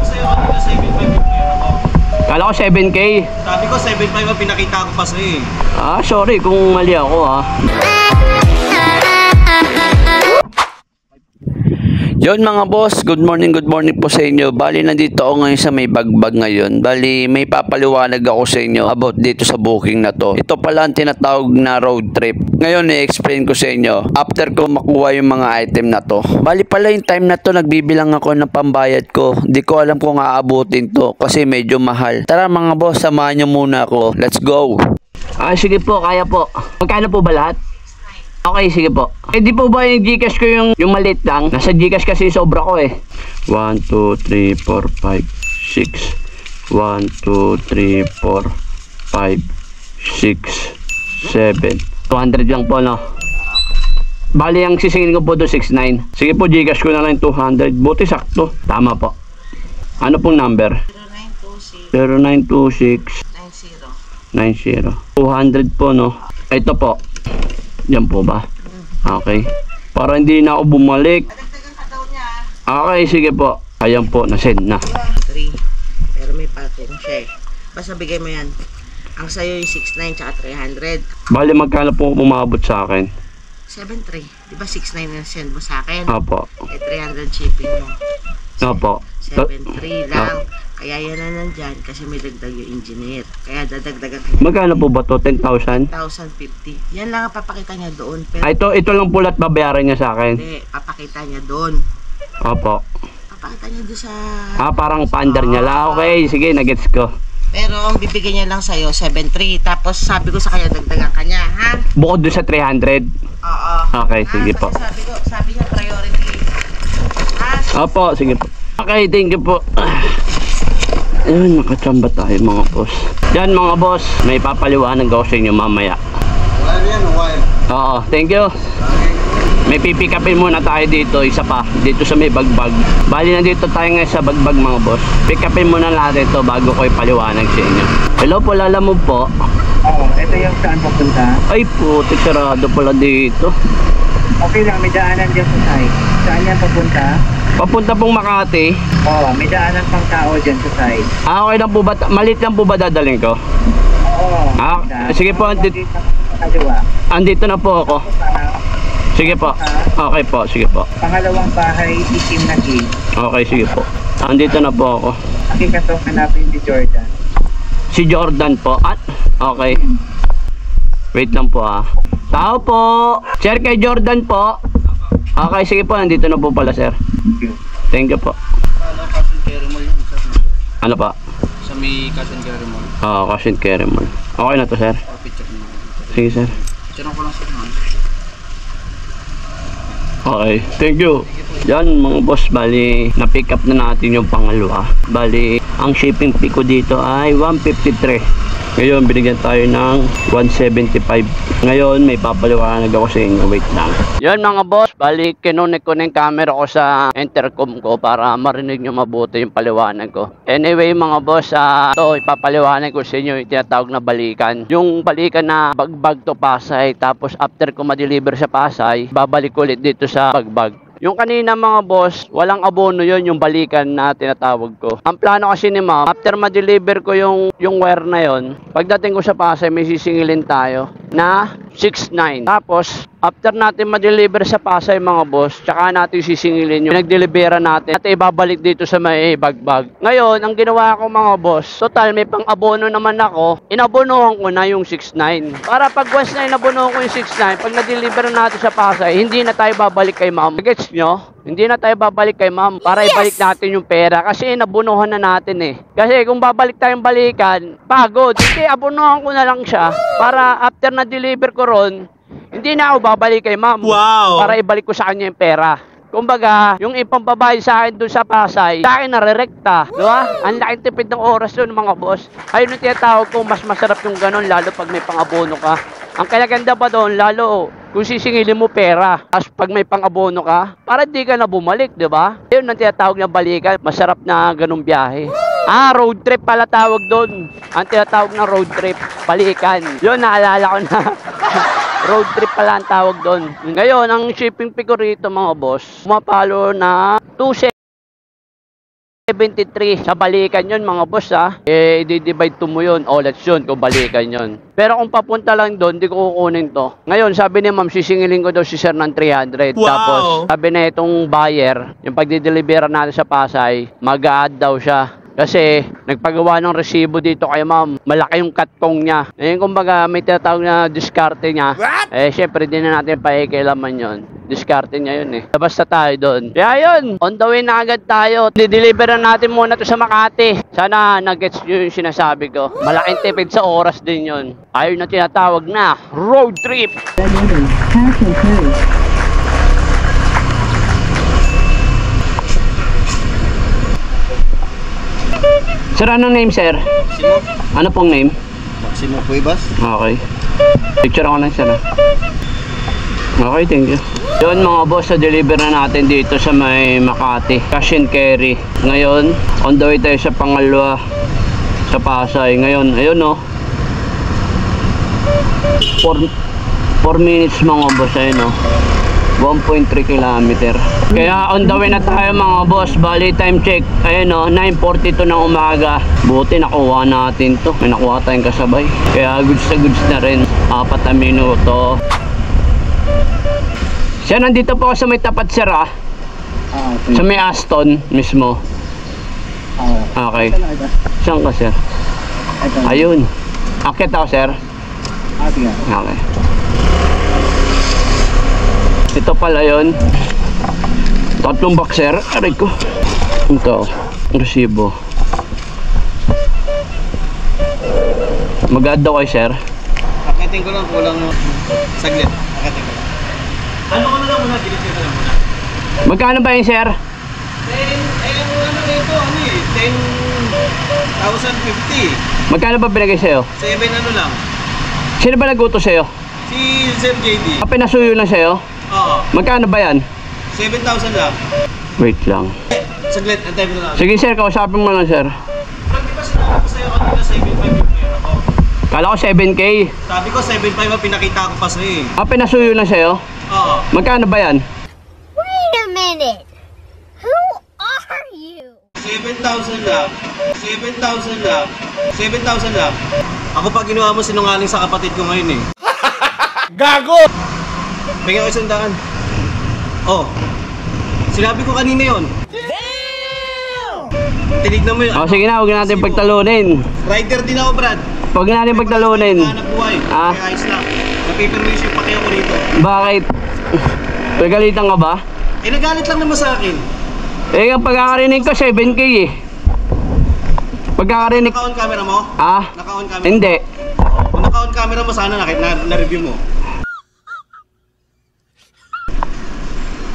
ko sa'yo kanina 7.5 yung pera ko. Kala ko 7K. Sabi ko 7.5 ang pinakita ko pa sa'yo eh. Ah, sorry kung mali ako ah. Yon mga boss, good morning po sa inyo. Bali nandito ako ngayon sa may bagbag ngayon. Bali may papaliwanag ako sa inyo about dito sa booking na to. Ito pala ang tinatawag na road trip. Ngayon i-explain ko sa inyo after ko makuha yung mga item na to. Bali pala yung time na to nagbibilang ako ng pambayad ko. Di ko alam kung aabutin to kasi medyo mahal. Tara mga boss, samahan nyo muna ako. Let's go! Ah sige po, kaya po. Magkano po ba lahat? Okay, sige po. Eh di po ba yung Gcash ko yung maliit lang? Nasa Gcash kasi sobra ko eh. 1, 2, 3, 4, 5, 6 1, 2, 3, 4, 5, 6, 7 200 lang po no. Bali ang sisingin ko po to 69. Sige po, Gcash ko na lang 200. Buti sakto. Tama po. Ano pong number? 0926 90 200 po no. Ito po. Yan po ba? Okay. Para hindi na ako bumalik. Okay, sige po. Ayan po, nasend na. 3. Pero may patong siya eh. Basta bigay mo yan. Ang sayo yung 69 tsaka 300. Bali, magkano po umabot sa akin? 7.3. Diba 6.9 na send mo sa akin? Opo. Eh 300 shipping mo. Opo. 7.3 lang. Kaya yan na nandyan kasi may dagdag yung engineer. Kaya dadagdagan kanya. Magkano po ba to? 10,000? 1,050. Yan lang ang papakita niya doon. Pero Ito lang pulat babayaran niya sa akin. hindi, papakita niya doon. Opo. Papakita niya doon sa... Parang pander niya lang. Okay, sige, nagets ko. Pero ang bibigyan niya lang sa'yo, 7.3. Tapos sabi ko sa kanya, dagdagan kanya, ha? Bukod doon sa 300? Oo. Okay, sige po. Sabi niya priority. Ha? Opo, sige po. Okay, thank you po. Ayun, nakachamba tayo mga boss. Yan mga boss, may papaliwanag ako sa inyo mamaya. Wire yan, wire. Oo, thank you. May pipikapin muna tayo dito, isa pa, dito sa may bagbag. Bali nandito tayo ngayon sa bagbag mga boss. Pick-upin muna natin ito bago ko ipaliwanag sa inyo. Hello po, lalamog po. Oo, ito yung saan papunta. Ay putik, sarado pala dito. Okay lang, may daanan dyan sa side. Saan yan papunta? Papunta pong Makati. Oo, may daanan pang tao dyan sa side. Okay lang po ba? Malit lang po ba dadalhin ko? Oo. Sige po, andito na po ako. Sige po. Okay po, sige po. Pangalawang bahay, itim na gate. Okay, sige po. Andito na po ako. Nakikatong hanapin ni Jordan. Si Jordan po. Okay. Wait lang po ah. Tao po. Sir, kay Jordan po. Okay, sige po. Nandito na po pala, sir. Thank you po. Ano, Cash and Carry Mall yun, sir. Ano pa? Sa may Cash and Carry Mall. Oo, Cash and Carry Mall. Okay na to, sir. Picture mo. Sige, sir. Picture ko lang sir. Okay, thank you. Yan mga boss, bali na-pick up na natin yung pangalawa. Bali, ang shipping fee ko dito ay 153. Ngayon, binigyan tayo ng 175. Ngayon, may papaliwanag ako sa inyo. Wait lang. Yan mga boss, bali kinunik ko na yung camera ko sa intercom ko para marinig nyo mabuti yung paliwanag ko. Anyway mga boss, ito ipapaliwanag ko sa inyo yung tinatawag na balikan. Yung balikan na bagbag to Pasay, tapos after ko ma-deliver sa Pasay, babalik ulit dito sa bagbag. Yung kanina mga boss, walang abono yon, yung balikan na tinatawag ko. Ang plano kasi ni ma'am, after ma-deliver ko yung wire na yon, pagdating ko sa Pasay, may sisingilin tayo na 6.9. Tapos, after natin ma-deliver sa Pasay mga boss, tsaka natin sisingilin yung nag-delivera natin at ibabalik dito sa may bagbag. Ngayon, ang ginawa ko mga boss, total may pang-abono naman ako, inabonohan ko na yung 6.9. Para pag once na inabonohan ko yung 6.9, pag na-deliver natin sa Pasay, hindi na tayo babalik kay ma'am. Gets nyo? Hindi na tayo babalik kay ma'am para ibalik natin yung pera kasi nabunuhan na natin eh. Kasi kung babalik tayong balikan, pagod. Hindi, abunuhan ko na lang siya para after na-deliver ko ron, hindi na ako babalik kay ma'am. Wow! Para ibalik ko sa kanya yung pera. Kumbaga, yung ipambabayad sa akin doon sa Pasay, sa akin nare-rekta. Diba? Ang laking tipid ng oras doon mga boss. Ayun yung tinatawag ko, mas masarap yung ganun lalo pag may pang-abono ka. Ang kaganda pa doon, lalo kung sisingilin mo pera, as pag may pang-abono ka, para di ka na bumalik, di ba? Yun ang tinatawag na balikan, masarap na ganung biyahe. Road trip pala tawag doon. Ang tinatawag na road trip, balikan. Yun, naalala ko na. Road trip pala ang tawag doon. Ngayon, ang shipping fee ko rito mga boss, pumapalo na 270 73 sa balikan yun mga boss ha. Eh, i-divide to mo yun. O, let's yun kung balikan yun. Pero kung papunta lang doon, di ko kukunin to. Ngayon, sabi ni ma'am, sisingilin ko daw si sir ng 300. Wow. Tapos, sabi na itong buyer, yung pagdideliveran natin sa Pasay, mag-a-add daw siya. Kasi nagpagawa ng resibo dito kay ma'am. Malaki yung katkong niya. Ngayon kumbaga may tinatawag na diskarte niya. What? Eh syempre din na natin pakikilaman yun. Diskarte niya yun eh. Labas na tayo doon. Kaya yun, on the way na agad tayo. Dideliveran natin muna to sa Makati. Sana nag-gets nyo yung sinasabi ko. Malaking tipid sa oras din yun. Ayun na tinatawag na road trip. Sir, anong name, sir? Maximo. Ano pong name? Maximo Cuevas. Okay. Picture ako lang, sir. Okay, thank you. Yun mga boss, sa deliver na natin dito sa may Makati. Cash and carry. Ngayon, on the way tayo sa pangalawa sa Pasay. Ngayon, ayun no. 4 minutes mga boss, ayun no. 1.3 kilometer. Kaya on the way na tayo mga boss. Bali time check, ayun o, 9:42 ng umaga. Buti nakuha natin to. May nakuha tayong kasabay. Kaya goods na rin. 4 na minuto. Siya, nandito po ako sa may tapat sir ah. Okay. Sa may Aston mismo. Okay. Saan ka sir? Ayun. Akit ako sir. Okay. Ito pala yun. 3 boxer. Aray ko. Ito. Resibo. Mag-add daw kayo sir. Akitin ko lang, kulang saglit. Akitin ko lang. Ano ko na lang muna, gilit ko lang muna. Magkano ba yun sir? 10,050. Magkano ba binigay sa'yo? 7 ano lang. Sino ba nag-utos sa'yo? Si Sir JD. Pinasuyo lang sa'yo? Oo. Magkano ba yan? 7,000 lang. Wait lang. Saglit, antay mo na lang. Sige sir, kausapin mo lang sir. Frank, di ba sinabi ko sa'yo kanina 7,500 yung pera ko? Kala ko 7K. Sabi ko 7,500 ang pinakita ko pa sa'yo eh. Pinasuyo lang sa'yo? Oo. Magkano ba yan? Wait a minute. Who are you? 7,000 lang. 7,000 lang. 7,000 lang. Ako pa ginawa mo sinungaling sa kapatid ko ngayon eh. Gago! Bigyan ko 100. Oh. Sinabi ko kanina yon. Tinignan mo yun. Sige na, huwag natin pagtalunin. Rider din ako, Brad. Huwag natin pagtalunin. Hanap buhay. Ah? Kaya ayos lang. Napipermission pa kayo ko rito. Bakit? Pagalitan ka ba? Eh, nagalit lang naman sa akin. Eh, ang pagkakarinig ko 7K eh. Pagkakarinig... Naka-on camera mo? Naka-on camera? Hindi. Kung naka-on camera mo, sana na-review mo.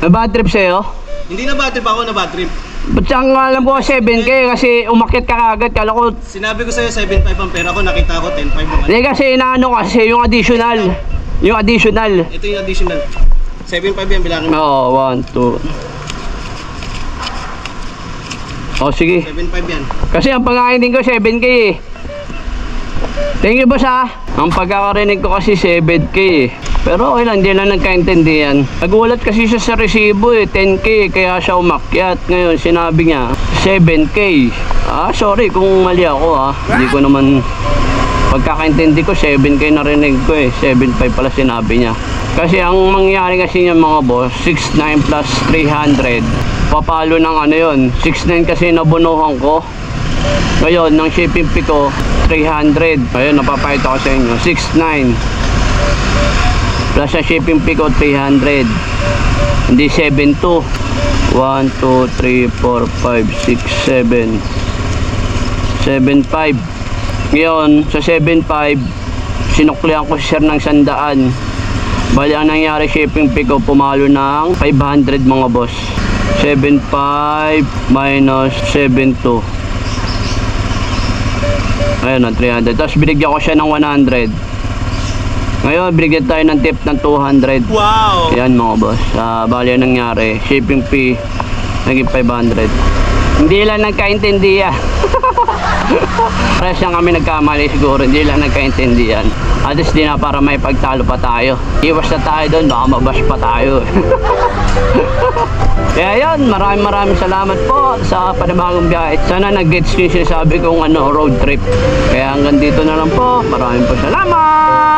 Bad trip sa'yo? Hindi na bad trip ako, na bad trip. Ba't siyang alam ko 7K kasi umakyat ka kagad. Kala ko... Sinabi ko sa'yo 7,500 ang pera ko, nakita ko 10,500 naman. Hindi kasi inaano kasi yung additional. Yung additional. Ito yung additional. 7,500 yan, bilangin mo. Oo, 1, 2. Sige. 7,500 yan. Kasi ang pagkakarinig ko 7K eh. Thank you boss ha. Ang pagkakarinig ko kasi 7K eh. Pero okay lang, hindi lang nagkaintindihan. Nagulat kasi siya sa resibo eh, 10K, kaya siya umakyat. Ngayon, sinabi niya, 7K. Sorry kung mali ako Hindi ko naman, pagkakaintindi ko, 7K narinig ko eh. 7.5 pala sinabi niya. Kasi ang mangyari kasi niya mga boss, 6.9 plus 300. Papalo ng ano yun, 6.9 kasi nabunuhan ko. Ngayon, ng shipping fee ko, 300. Ayun, napapakita ko sa inyo, 6.9. Plus sa shipping fee ko 300. Hindi 7.2. 1, 2, 3, 4, 5, 6, 7 7.5. Ngayon sa 7.5 sinuklihan ko si sir ng 100. Bali ang nangyari, shipping fee ko pumalo ng 500 mga boss. 7.5 minus 7.2. Ayun na 300. Tapos binigyan ko siya ng 100. Ngayon, binigyan tayo ng tip ng 200. Wow! Yan mga boss. Bali ang nangyari, shipping fee naging 500. Hindi lang nagkaintindihan. Pares lang kami nagkamali siguro, hindi lang nagkaintindihan. At least di na para may pagtalo pa tayo. Iwas na tayo doon, baka mabash pa tayo. Kaya yun, maraming salamat po sa panibagong biyahe. Sana nag-gets nyo yung sinasabi kong road trip. Kaya hanggang dito na lang po. Maraming po salamat!